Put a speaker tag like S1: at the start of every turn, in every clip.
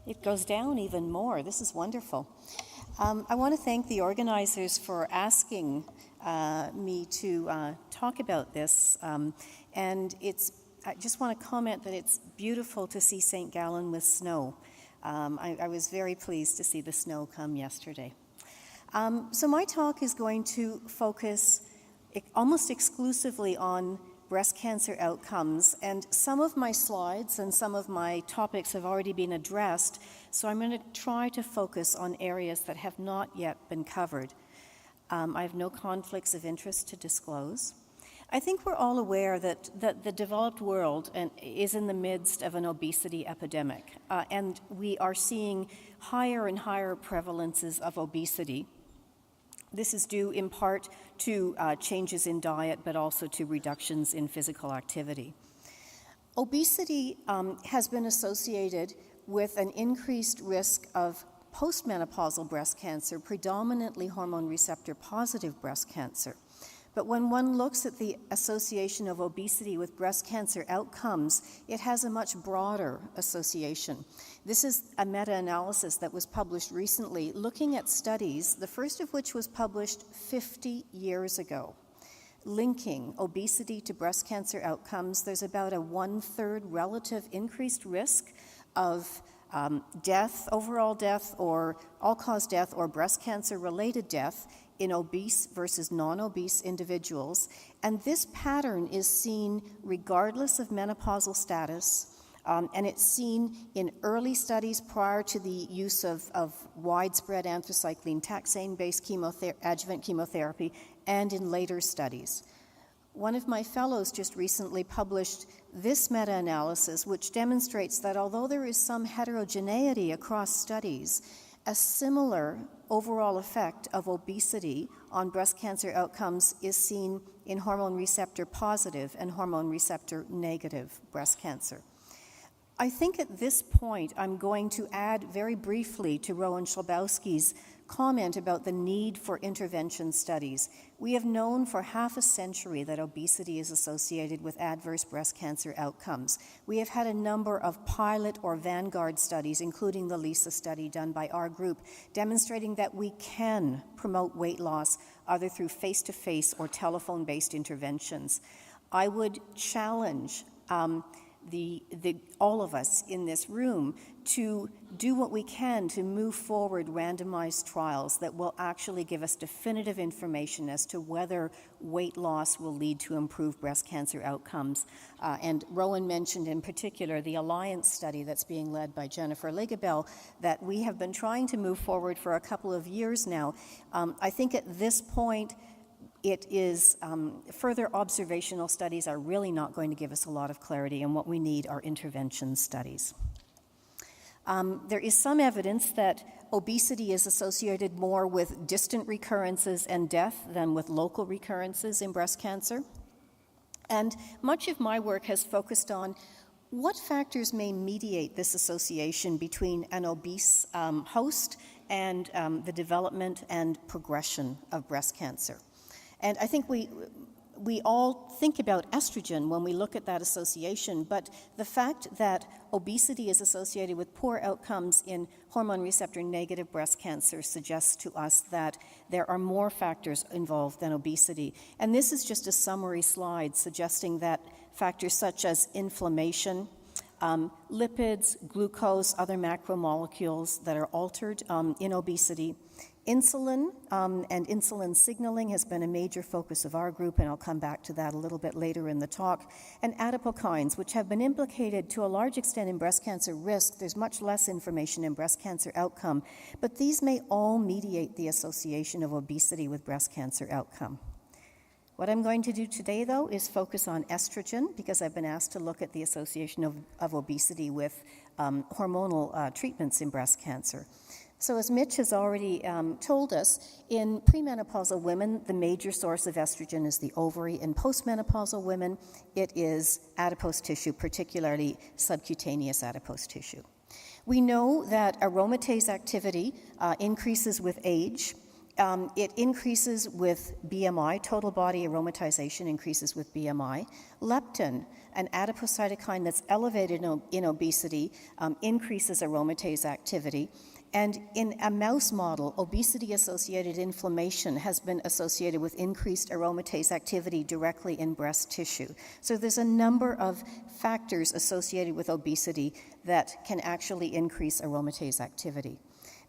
S1: It goes down even more. This is wonderful. I want to thank the organizers for asking me to talk about this. And I just want to comment that it's beautiful to see St. Gallen with snow. I was very pleased to see the snow come yesterday. So my talk is going to focus almost exclusively on breast cancer outcomes, and some of my slides and some of my topics have already been addressed, so I'm going to try to focus on areas that have not yet been covered. I have no conflicts of interest to disclose. I think we're all aware that the developed world is in the midst of an obesity epidemic, and we are seeing higher and higher prevalences of obesity. This is due in part to changes in diet, but also to reductions in physical activity. Obesity has been associated with an increased risk of postmenopausal breast cancer, predominantly hormone receptor positive breast cancer. But when one looks at the association of obesity with breast cancer outcomes, it has a much broader association. This is a meta-analysis that was published recently looking at studies, the first of which was published 50 years ago, linking obesity to breast cancer outcomes. There's about a 1/3 relative increased risk of death, overall death, or all-cause death, or breast cancer-related death in obese versus non-obese individuals. And this pattern is seen regardless of menopausal status, and it's seen in early studies prior to the use of widespread anthracycline taxane-based adjuvant chemotherapy, and in later studies. One of my fellows just recently published this meta-analysis, which demonstrates that although there is some heterogeneity across studies, a similar overall effect of obesity on breast cancer outcomes is seen in hormone receptor positive and hormone receptor negative breast cancer. I think at this point I'm going to add very briefly to Rowan Schlabowski's comment about the need for intervention studies. We have known for half a century that obesity is associated with adverse breast cancer outcomes. We have had a number of pilot or vanguard studies, including the LISA study done by our group, demonstrating that we can promote weight loss either through face-to-face or telephone-based interventions. I would challenge all of us in this room to do what we can to move forward randomized trials that will actually give us definitive information as to whether weight loss will lead to improved breast cancer outcomes. And Rowan mentioned in particular the Alliance study that's being led by Jennifer Ligabell that we have been trying to move forward for a couple of years now. I think at this point, it is further observational studies are really not going to give us a lot of clarity, and what we need are intervention studies. There is some evidence that obesity is associated more with distant recurrences and death than with local recurrences in breast cancer. And much of my work has focused on what factors may mediate this association between an obese host and the development and progression of breast cancer. And I think we all think about estrogen when we look at that association, but the fact that obesity is associated with poor outcomes in hormone receptor negative breast cancer suggests to us that there are more factors involved than obesity. And this is just a summary slide suggesting that factors such as inflammation, lipids, glucose, other macromolecules that are altered in obesity. Insulin and insulin signaling has been a major focus of our group, and I'll come back to that a little bit later in the talk. And adipokines, which have been implicated to a large extent in breast cancer risk. There's much less information in breast cancer outcome, but these may all mediate the association of obesity with breast cancer outcome. What I'm going to do today, though, is focus on estrogen, because I've been asked to look at the association of obesity with hormonal treatments in breast cancer. So as Mitch has already told us, in premenopausal women, the major source of estrogen is the ovary. In postmenopausal women, it is adipose tissue, particularly subcutaneous adipose tissue. We know that aromatase activity increases with age, It increases with BMI, total body aromatization increases with BMI. Leptin, an adipocytokine that's elevated in obesity, increases aromatase activity. And in a mouse model, obesity-associated inflammation has been associated with increased aromatase activity directly in breast tissue. So there's a number of factors associated with obesity that can actually increase aromatase activity.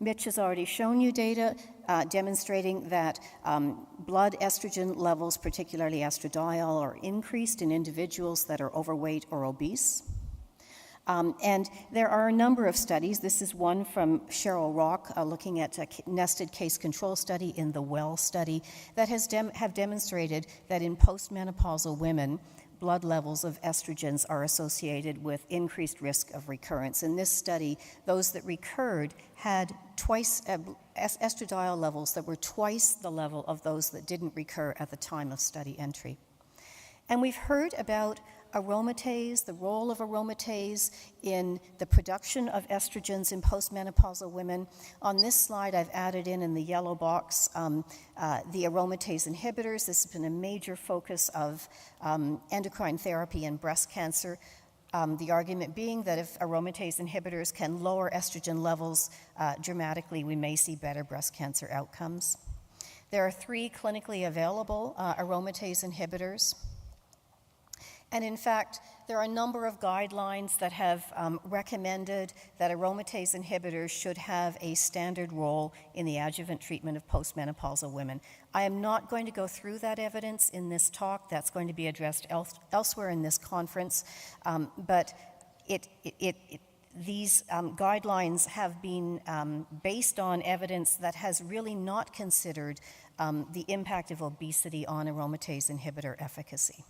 S1: Mitch has already shown you data demonstrating that blood estrogen levels, particularly estradiol, are increased in individuals that are overweight or obese. And there are a number of studies. This is one from Cheryl Rock looking at a nested case control study in the WELL study that have demonstrated that in postmenopausal women, blood levels of estrogens are associated with increased risk of recurrence. In this study, those that recurred had twice estradiol levels that were twice the level of those that didn't recur at the time of study entry. And we've heard about aromatase, the role of aromatase in the production of estrogens in postmenopausal women. On this slide, I've added in the yellow box the aromatase inhibitors. This has been a major focus of endocrine therapy in breast cancer. The argument being that if aromatase inhibitors can lower estrogen levels dramatically, we may see better breast cancer outcomes. There are 3 clinically available aromatase inhibitors. And in fact, there are a number of guidelines that have recommended that aromatase inhibitors should have a standard role in the adjuvant treatment of postmenopausal women. I am not going to go through that evidence in this talk. That's going to be addressed elsewhere in this conference. But these guidelines have been based on evidence that has really not considered the impact of obesity on aromatase inhibitor efficacy.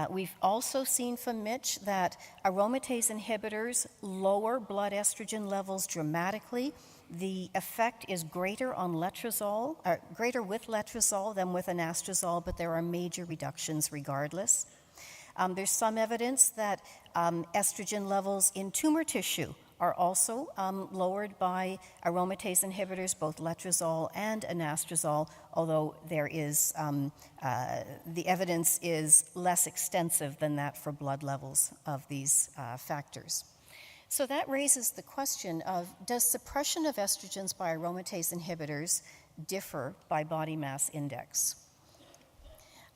S1: We've also seen from Mitch that aromatase inhibitors lower blood estrogen levels dramatically. The effect is greater on letrozole, greater with letrozole than with anastrozole, but there are major reductions regardless. There's some evidence that estrogen levels in tumor tissue are also lowered by aromatase inhibitors, both letrozole and anastrozole, although there is, the evidence is less extensive than that for blood levels of these factors. So that raises the question of, does suppression of estrogens by aromatase inhibitors differ by body mass index?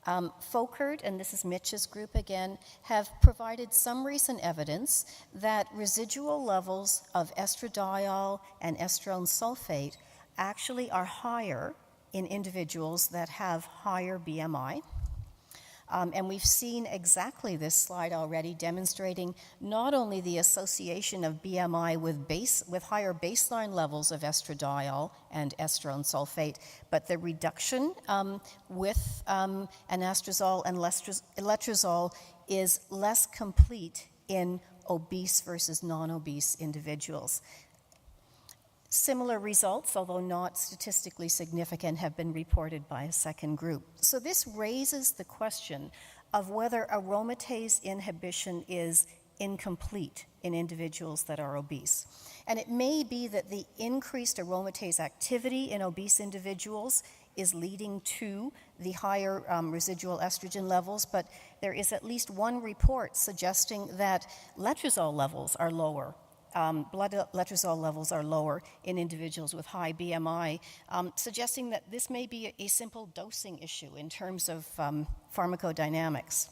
S1: Folkert, and this is Mitch's group again, have provided some recent evidence that residual levels of estradiol and estrone sulfate actually are higher in individuals that have higher BMI. And we've seen exactly this slide already demonstrating not only the association of BMI with higher baseline levels of estradiol and estrone sulfate, but the reduction with anastrozole and letrozole is less complete in obese versus non-obese individuals. Similar results, although not statistically significant, have been reported by a second group. So this raises the question of whether aromatase inhibition is incomplete in individuals that are obese. And it may be that the increased aromatase activity in obese individuals is leading to the higher residual estrogen levels, but there is at least one report suggesting that letrozole levels are lower. Blood letrozole levels are lower in individuals with high BMI, suggesting that this may be a simple dosing issue in terms of pharmacodynamics.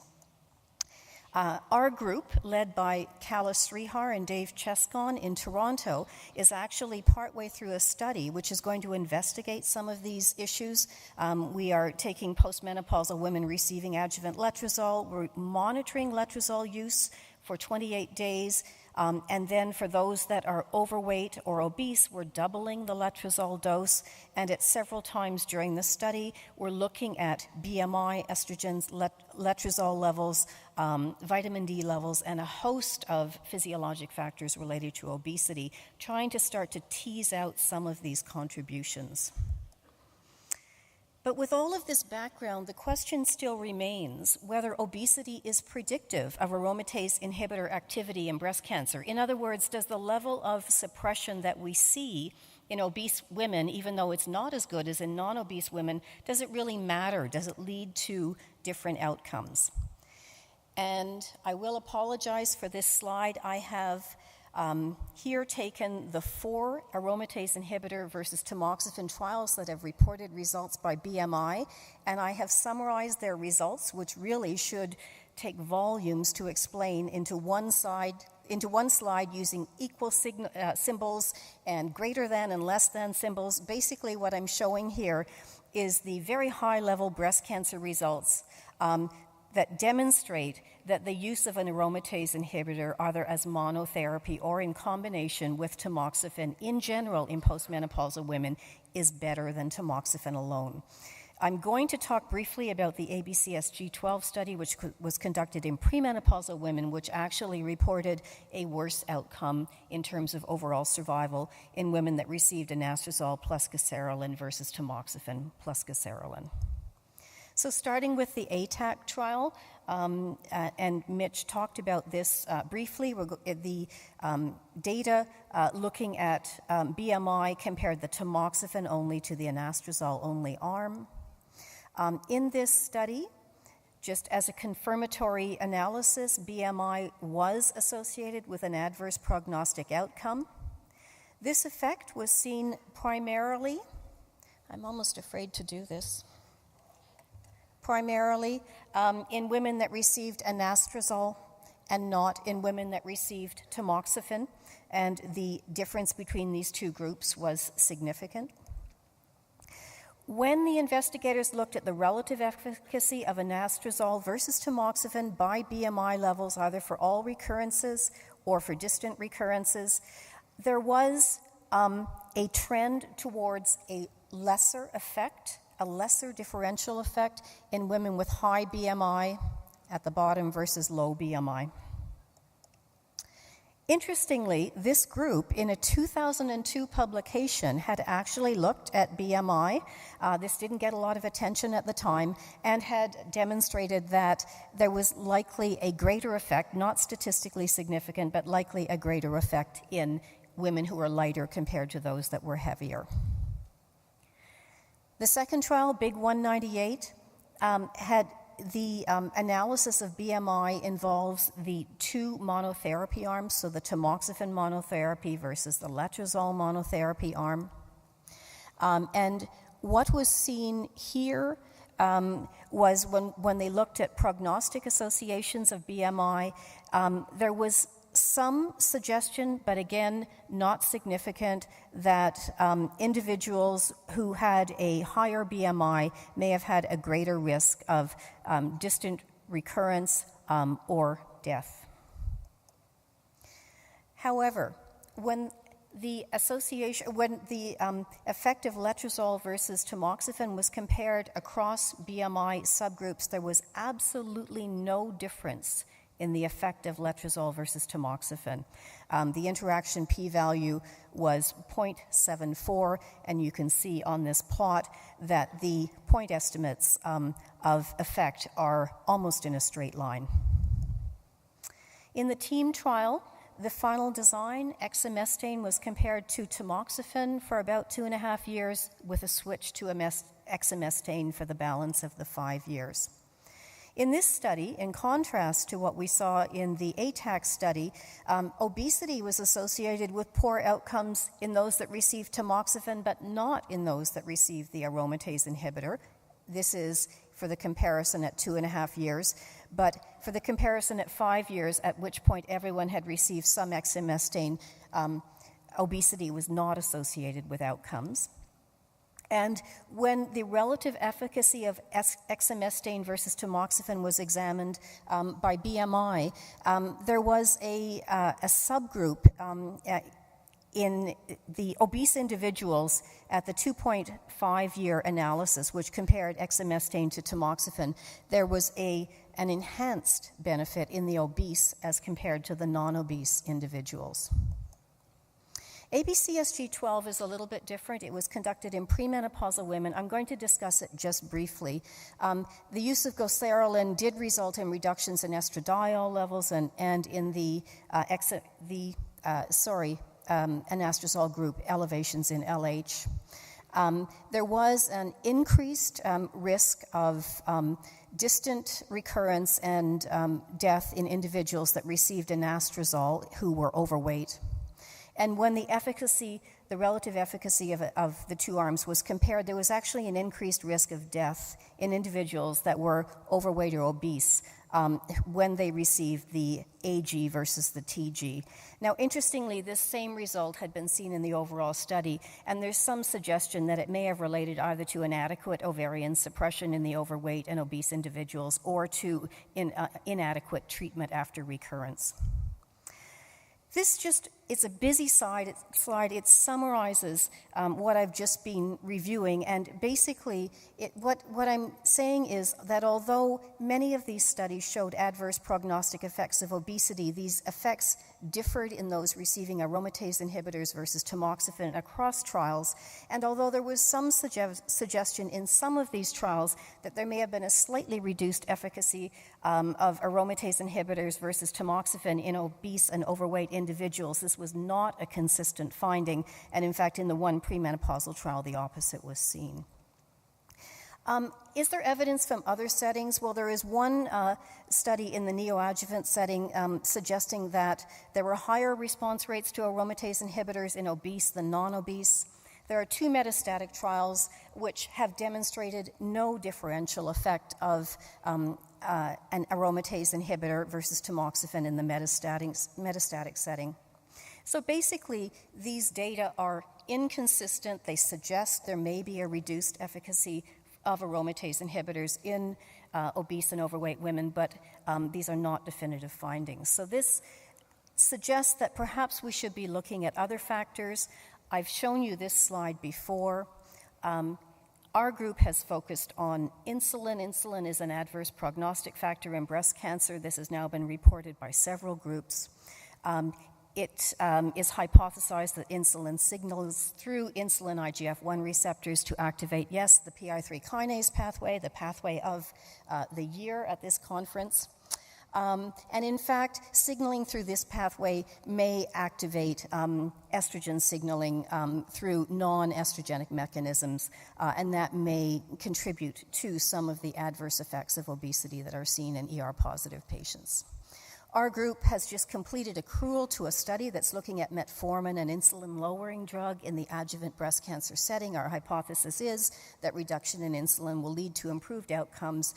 S1: Our group, led by Kala Srihar and Dave Chescon in Toronto, is actually partway through a study which is going to investigate some of these issues. We are taking postmenopausal women receiving adjuvant letrozole. We're monitoring letrozole use for 28 days. And then for those that are overweight or obese, we're doubling the letrozole dose. And at several times during the study, we're looking at BMI, estrogens, letrozole levels, vitamin D levels, and a host of physiologic factors related to obesity, trying to start to tease out some of these contributions. But with all of this background, the question still remains whether obesity is predictive of aromatase inhibitor activity in breast cancer. In other words, does the level of suppression that we see in obese women, even though it's not as good as in non-obese women, does it really matter? Does it lead to different outcomes? And I will apologize for this slide. I have here taken the 4 aromatase inhibitor versus tamoxifen trials that have reported results by BMI, and I have summarized their results, which really should take volumes to explain into one slide using equal symbols and greater than and less than symbols. Basically, what I'm showing here is the very high-level breast cancer results that demonstrate that the use of an aromatase inhibitor, either as monotherapy or in combination with tamoxifen in general in postmenopausal women, is better than tamoxifen alone. I'm going to talk briefly about the ABCSG12 study, which was conducted in premenopausal women, which actually reported a worse outcome in terms of overall survival in women that received anastrozole plus gaserelin versus tamoxifen plus gaserelin. So starting with the ATAC trial, and Mitch talked about this briefly, the data looking at BMI compared the tamoxifen only to the anastrozole only arm. In this study, just as a confirmatory analysis, BMI was associated with an adverse prognostic outcome. This effect was seen primarily, I'm almost afraid to do this, primarily in women that received anastrozole and not in women that received tamoxifen, and the difference between these two groups was significant. When the investigators looked at the relative efficacy of anastrozole versus tamoxifen by BMI levels, either for all recurrences or for distant recurrences, there was a trend towards a lesser effect, a lesser differential effect in women with high BMI at the bottom versus low BMI. Interestingly, this group in a 2002 publication had actually looked at BMI. This didn't get a lot of attention at the time, and had demonstrated that there was likely a greater effect, not statistically significant, but likely a greater effect in women who were lighter compared to those that were heavier. The second trial, Big 198, had the analysis of BMI involves the 2 monotherapy arms, so the tamoxifen monotherapy versus the letrozole monotherapy arm. And what was seen here was when they looked at prognostic associations of BMI, there was some suggestion, but again, not significant, that individuals who had a higher BMI may have had a greater risk of distant recurrence or death. However, when the effect of letrozole versus tamoxifen was compared across BMI subgroups, there was absolutely no difference in the effect of letrozole versus tamoxifen. The interaction p-value was 0.74, and you can see on this plot that the point estimates of effect are almost in a straight line. In the TEAM trial, the final design, exemestane was compared to tamoxifen for about 2.5 years, with a switch to exemestane for the balance of the 5 years. In this study, in contrast to what we saw in the ATAC study, obesity was associated with poor outcomes in those that received tamoxifen, but not in those that received the aromatase inhibitor. This is for the comparison at 2.5 years, but for the comparison at 5 years, at which point everyone had received some exemestane, obesity was not associated with outcomes. And when the relative efficacy of exemestane versus tamoxifen was examined by BMI, there was a subgroup in the obese individuals at the 2.5-year analysis, which compared exemestane to tamoxifen. There was an enhanced benefit in the obese as compared to the non-obese individuals. ABCSG12 is a little bit different. It was conducted in premenopausal women. I'm going to discuss it just briefly. The use of gaserelin did result in reductions in estradiol levels and in the anastrozole group elevations in LH. There was an increased risk of distant recurrence and death in individuals that received anastrozole who were overweight. And when the relative efficacy of the two arms was compared, there was actually an increased risk of death in individuals that were overweight or obese when they received the AG versus the TG. Now, interestingly, this same result had been seen in the overall study, and there's some suggestion that it may have related either to inadequate ovarian suppression in the overweight and obese individuals or to inadequate treatment after recurrence. It's a busy slide. It summarizes what I've just been reviewing, and basically what I'm saying is that although many of these studies showed adverse prognostic effects of obesity, these effects differed in those receiving aromatase inhibitors versus tamoxifen across trials, and although there was some suggestion in some of these trials that there may have been a slightly reduced efficacy of aromatase inhibitors versus tamoxifen in obese and overweight individuals, this was not a consistent finding, and in fact in the one premenopausal trial the opposite was seen. Is there evidence from other settings? Well, there is one study in the neoadjuvant setting suggesting that there were higher response rates to aromatase inhibitors in obese than non-obese. There are two metastatic trials which have demonstrated no differential effect of an aromatase inhibitor versus tamoxifen in the metastatic setting. So basically, these data are inconsistent. They suggest there may be a reduced efficacy of aromatase inhibitors in obese and overweight women, but these are not definitive findings. So this suggests that perhaps we should be looking at other factors. I've shown you this slide before. Our group has focused on insulin. Insulin is an adverse prognostic factor in breast cancer. This has now been reported by several groups. It is hypothesized that insulin signals through insulin IGF-1 receptors to activate, yes, the PI3 kinase pathway, the pathway of the year at this conference. And in fact, signaling through this pathway may activate estrogen signaling through non-estrogenic mechanisms, and that may contribute to some of the adverse effects of obesity that are seen in ER-positive patients. Our group has just completed accrual to a study that's looking at metformin, an insulin-lowering drug in the adjuvant breast cancer setting. Our hypothesis is that reduction in insulin will lead to improved outcomes,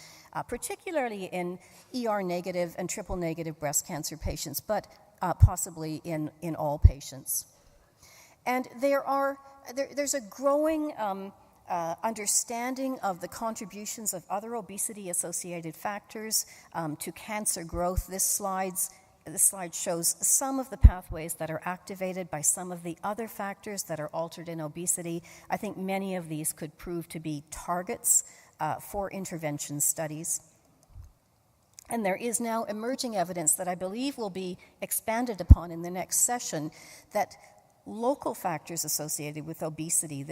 S1: particularly in ER-negative and triple-negative breast cancer patients, but possibly in all patients. And there's a growing understanding of the contributions of other obesity-associated factors to cancer growth. This slide shows some of the pathways that are activated by some of the other factors that are altered in obesity. I think many of these could prove to be targets for intervention studies. And there is now emerging evidence that I believe will be expanded upon in the next session that local factors associated with obesity,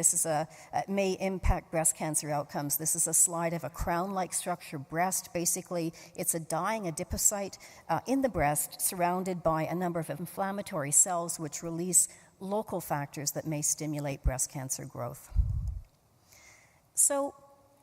S1: may impact breast cancer outcomes. This is a slide of a crown-like structure breast. Basically, it's a dying adipocyte in the breast surrounded by a number of inflammatory cells which release local factors that may stimulate breast cancer growth. So,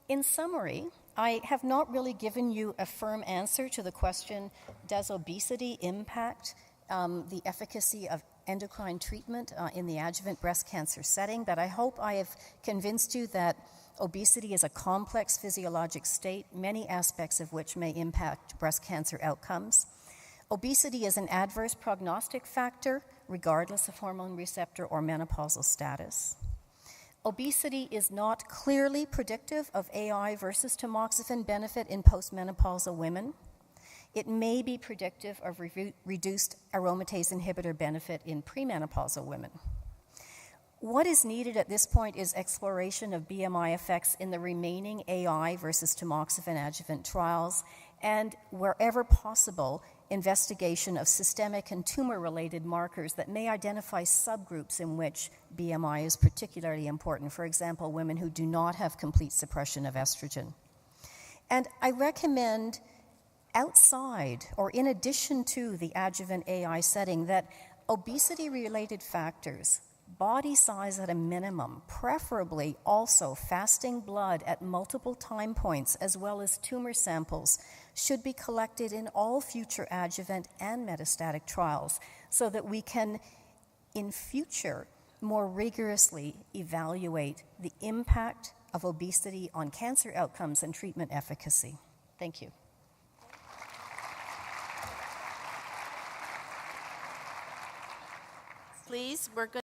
S1: in summary, I have not really given you a firm answer to the question, does obesity impact the efficacy of endocrine treatment in the adjuvant breast cancer setting, but I hope I have convinced you that obesity is a complex physiologic state, many aspects of which may impact breast cancer outcomes. Obesity is an adverse prognostic factor, regardless of hormone receptor or menopausal status. Obesity is not clearly predictive of AI versus tamoxifen benefit in postmenopausal women. It may be predictive of reduced aromatase inhibitor benefit in premenopausal women. What is needed at this point is exploration of BMI effects in the remaining AI versus tamoxifen adjuvant trials, and wherever possible, investigation of systemic and tumor-related markers that may identify subgroups in which BMI is particularly important. For example, women who do not have complete suppression of estrogen. And I recommend outside or in addition to the adjuvant AI setting that obesity-related factors, body size at a minimum, preferably also fasting blood at multiple time points, as well as tumor samples, should be collected in all future adjuvant and metastatic trials so that we can, in future, more rigorously evaluate the impact of obesity on cancer outcomes and treatment efficacy. Thank you.
S2: Please, we're going